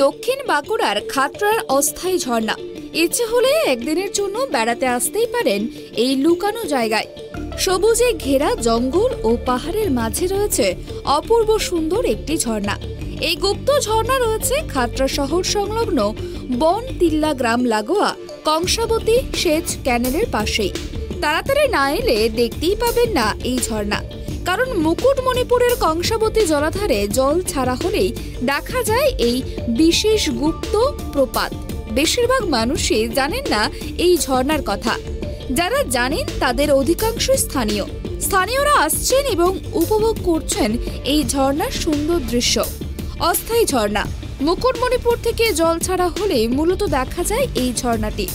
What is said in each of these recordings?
দক্ষিণ বাঁকুড়ার খাতড়ার অস্থায়ী ঝর্ণা। ইচ্ছে হলে একদিনের জন্য বেড়াতে আসতেই পারেন এই লুকানো জায়গায়। সবুজে ঘেরা জঙ্গল ও পাহাড়ের মাঝে রয়েছে অপূর্ব সুন্দর একটি ঝর্ণা। এই গুপ্ত ঝর্ণা রয়েছে খাতড়া শহর সংলগ্ন বন তিল্লা গ্রাম লাগোয়া কংসাবতী সেচ ক্যানেলের পাশেই। তাড়াতাড়ি না এলে দেখতেই পাবেন না এই ঝর্ণা, কারণ মুকুটমণিপুরের কংসাবতী জলাধারে জল ছাড়া হলেই দেখা যায় এই বিশেষ গুপ্ত প্রপাত। বেশিরভাগ মানুষই জানেন না এই ঝর্ণার কথা। যারা জানেন তাদের অধিকাংশ স্থানীয়রা আসছেন এবং উপভোগ করছেন এই ঝর্ণার সুন্দর দৃশ্য। অস্থায়ী ঝর্ণা, মুকুটমণিপুর থেকে জল ছাড়া হলে মূলত দেখা যায় এই ঝর্ণাটি।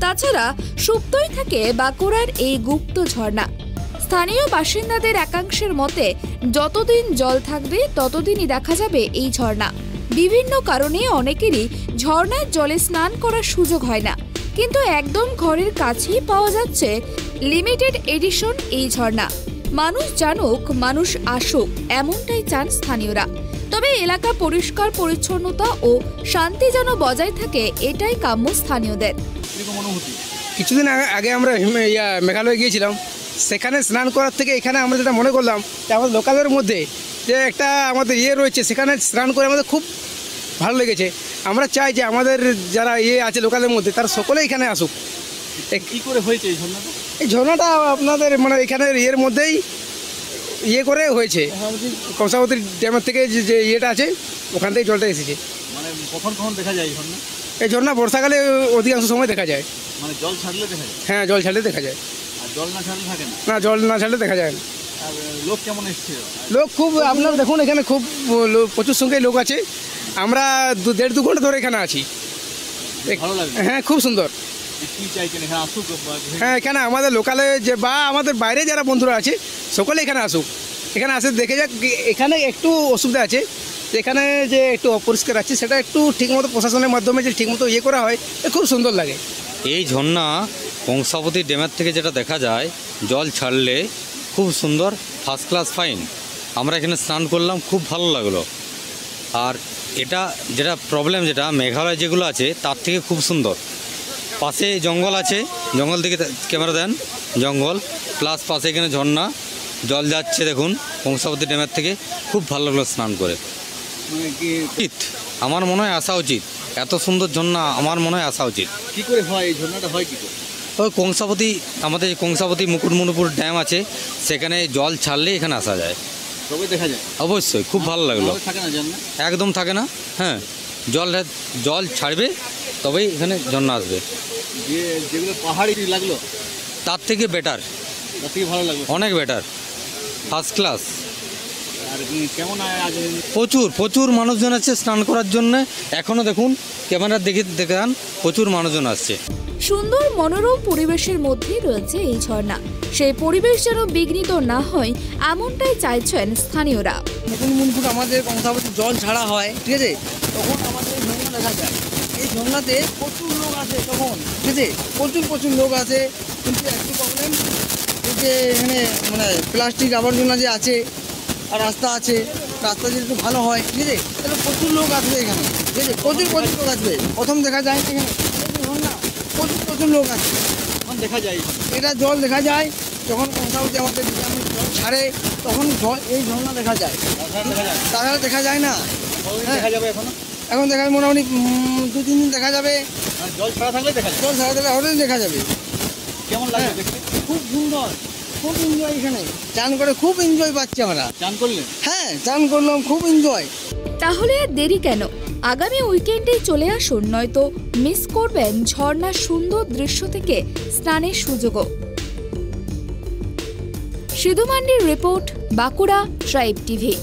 তাছাড়া সুপ্তই থাকে বাঁকুড়ার এই গুপ্ত ঝর্ণা। স্থানীয় বাসিন্দাদের একাংশের মতে যতদিন জল থাকবে ততদিনই দেখা যাবে এই ঝর্ণা। বিভিন্ন কারণে অনেকেরই ঝর্ণার জলে স্নান করার সুযোগ হয় না, কিন্তু একদম ঘরের কাছেই পাওয়া যাচ্ছে লিমিটেড এডিশন এই ঝর্ণা। মানুষ জানুক, মানুষ আসুক, এমনটাই চান স্থানীয়রা। তবে এলাকা পরিষ্কার পরিচ্ছন্নতা ও শান্তি যেন বজায় থাকে, এটাই কাম্য স্থানীয়দের। কিছুদিন আগে আমরা মেঘালয় গিয়েছিলাম, সেখানে স্নান করার থেকে এখানে আমরা যেটা মনে করলাম যে আমাদের লোকালের মধ্যে যে একটা আমাদের রয়েছে, সেখানে স্নান করে আমাদের খুব ভালো লেগেছে। আমরা চাই যে আমাদের যারা আছে লোকালের মধ্যে তারা সকলে এখানে আসুক। কী করে হয়েছে এই ঝর্ণাটা? এই ঝর্ণাটা আপনাদের মানে এখানের মধ্যেই করে হয়েছে। কংসাবতী ড্যামের থেকে যে ইয়েটা আছে ওখান থেকে জলটা এসেছে। মানে কখন দেখা যায় এই ঝর্ণা? এই ঝর্ণা বর্ষাকালে অধিকাংশ সময় দেখা যায়। মানে জল ছাড়লে দেখা যায়? হ্যাঁ, জল ছাড়লে দেখা যায়। আর জল না ছাড়লে থাকে না? না, জল না ছাড়লে দেখা যায় না। আর লোক কেমন এসছে? লোক খুব, আপনারা দেখুন এখানে খুব প্রচুর সংখ্যায় লোক আছে। আমরা 1.5-2 ঘন্টা ধরে এখানে আছি। ভালো লাগে? হ্যাঁ, খুব সুন্দর। কি চাইছেন এখানে আসুক? হ্যাঁ, এখানে আমাদের লোকালে যে বা আমাদের বাইরে যারা বন্ধুরা আছে সকলে এখানে আসুক, এখানে আসে দেখে যাক। এখানে একটু অসুবিধা আছে, এখানে যে একটু অপরিষ্কার আছে, সেটা একটু ঠিকমতো প্রশাসনের মাধ্যমে যে ঠিকমতো করা হয়, খুব সুন্দর লাগে। এই ঝর্ণা কংসাবতী ড্যামের থেকে যেটা দেখা যায়, জল ছাড়লে খুব সুন্দর, ফার্স্ট ক্লাস ফাইন। আমরা এখানে স্নান করলাম, খুব ভালো লাগলো। আর এটা যেটা প্রবলেম, যেটা মেঘালয় যেগুলো আছে তার থেকে খুব সুন্দর। পাশে জঙ্গল আছে, জঙ্গল থেকে ক্যামেরা দেন, জঙ্গল প্লাস পাশে এখানে ঝর্ণা, জল যাচ্ছে দেখুন কংসাবতী ড্যামের থেকে। খুব ভালো লাগলো স্নান করে। আমার মনে হয় আসা উচিত, এত সুন্দর ঝর্ণা আমার মনে হয় আসা উচিত। কী করে হয় এই ঝর্ণাটা? হয় কী করে? ওই কংসাবতী, আমাদের কংসাবতী মুকুটমণিপুর ড্যাম আছে, সেখানে জল ছাড়লে এখানে আসা যায়। তবে দেখা যায়? অবশ্যই, খুব ভালো লাগলো। থাকে না ঝর্ণা? একদম থাকে না। হ্যাঁ, জল ছাড়বে তবেই এখানে ঝর্ণা আসবে। যেগুলো পাহাড়ি লাগলো তার থেকে বেটার, তার থেকে ভালো লাগলো, অনেক বেটার, ফার্স্ট ক্লাস। আর কেমন প্রচুর মানুষজন আছে স্নান করার জন্য। এখনও দেখুন ক্যামেরা দেখান, প্রচুর মানুষজন আসছে। সুন্দর মনোরম পরিবেশের মধ্যে রয়েছে এই ঝর্ণা। সেই পরিবেশ যেন বিঘ্নিত না হয়, এমনটাই চাইছেন স্থানীয়রা। মুকুটমণিপুর আমাদের কংসাবতী জল ছাড়া হয়, ঠিক আছে, তখন আমাদের ঝর্ণা দেখা যায়। এই ঝর্ণাতে প্রচুর লোক আসে তখন, ঠিক আছে, প্রচুর লোক আসে। কিন্তু একটু প্রবলেম, এই যে এখানে মানে প্লাস্টিক আবর্জনা যে আছে, আর রাস্তা আছে, রাস্তা যদি একটু ভালো হয়, ঠিক আছে, তাহলে প্রচুর লোক আসবে এখানে, ঠিক আছে, প্রচুর লোক আসবে। প্রথম দেখা যায় এখানে ঝর্ণা, প্রচুর লোক আসবে। তখন দেখা যায় এটা জল দেখা যায় যখন কংসাবতী আমাদের জল ছাড়ে, তখন এই ঝর্ণা দেখা যায়। তাছাড়া দেখা যায় না। দেখা যাবে এখন দেখা যাবে মোটামুটি 2-3 দিন দেখা যাবে। জল ছাড়া থাকলে দেখা যাবে? জল ছাড়া থাকলে হঠাৎ দেখা যাবে। কেমন লাগে দেখতে? খুব সুন্দর, খুব এনজয়। এখানে চান করে খুব এনজয় পাচ্ছি আমরা। চান করলেন? হ্যাঁ, চান করলাম, খুব এনজয়। তাহলে আর দেরি কেন? আগামী উইকেন্ডে চলে আসুন, নয়তো মিস করবেন ঝর্ণার সুন্দর দৃশ্য থেকে স্নানের সুযোগও। সিধু মান্ডির রিপোর্ট, বাঁকুড়া ট্রাইব টিভি।